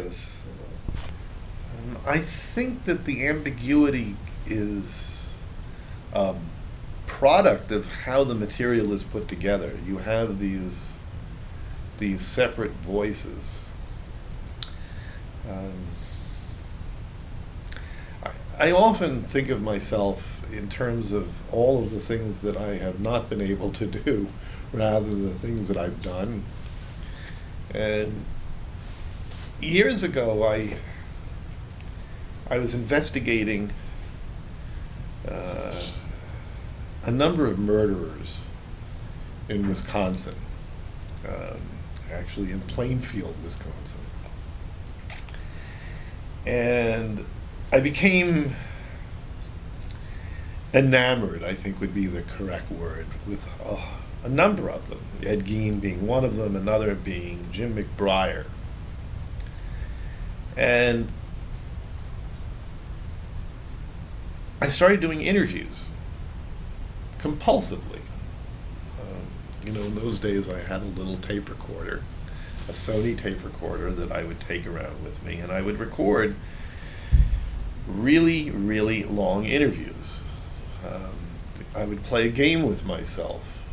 is. I think that the ambiguity is a product of how the material is put together. You have these separate voices. I often think of myself in terms of all of the things that I have not been able to do rather than the things that I've done. And years ago, I was investigating a number of murderers in Wisconsin, actually in Plainfield, Wisconsin. And I became enamored, I think would be the correct word, with a number of them. Ed Gein being one of them, another being Jim McBriar. And I started doing interviews compulsively. In those days I had a little tape recorder, a Sony tape recorder that I would take around with me, and I would record really, really long interviews. I would play a game with myself.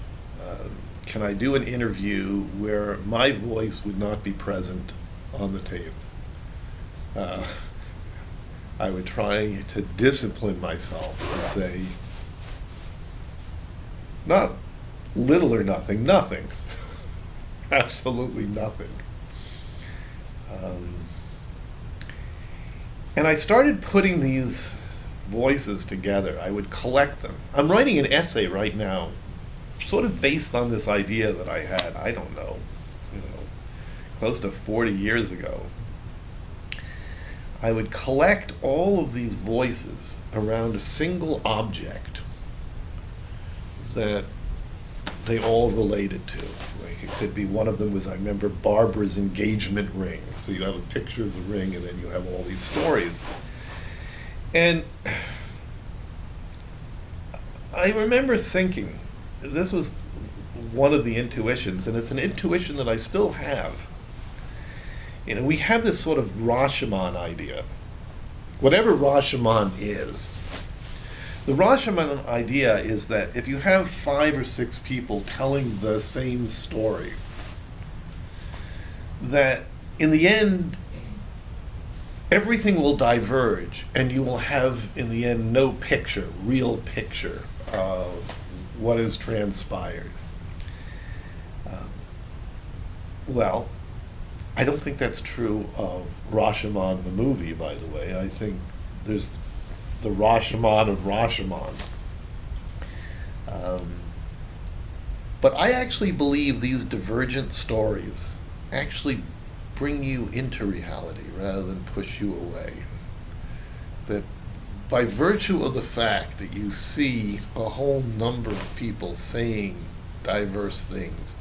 Can I do an interview where my voice would not be present on the tape? I would try to discipline myself and say, not little or nothing, nothing. Absolutely nothing. And I started putting these voices together. I would collect them. I'm writing an essay right now, sort of based on this idea that I had, I don't know, close to 40 years ago. I would collect all of these voices around a single object that they all related to. Like it could be one of them was, I remember, Barbara's engagement ring. So you have a picture of the ring and then you have all these stories. And I remember thinking, this was one of the intuitions, and it's an intuition that I still have. We have this sort of Rashomon idea. Whatever Rashomon is, the Rashomon idea is that if you have 5 or 6 people telling the same story, that in the end, everything will diverge, and you will have, in the end, no real picture of what has transpired. Well, I don't think that's true of Rashomon the movie, by the way. I think there's the Rashomon of Rashomon. But I actually believe these divergent stories actually bring you into reality rather than push you away. That by virtue of the fact that you see a whole number of people saying diverse things,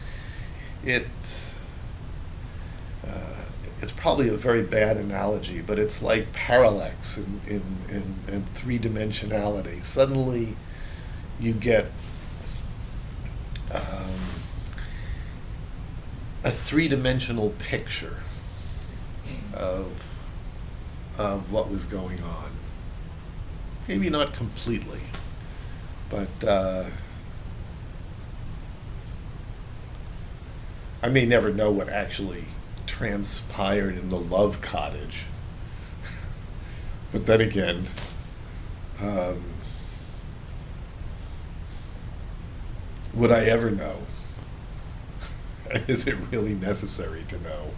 it's probably a very bad analogy, but it's like parallax in three-dimensionality. Suddenly you get a three-dimensional picture of what was going on. Maybe not completely, but I may never know what actually transpired in the love cottage. But then again, would I ever know? Is it really necessary to know?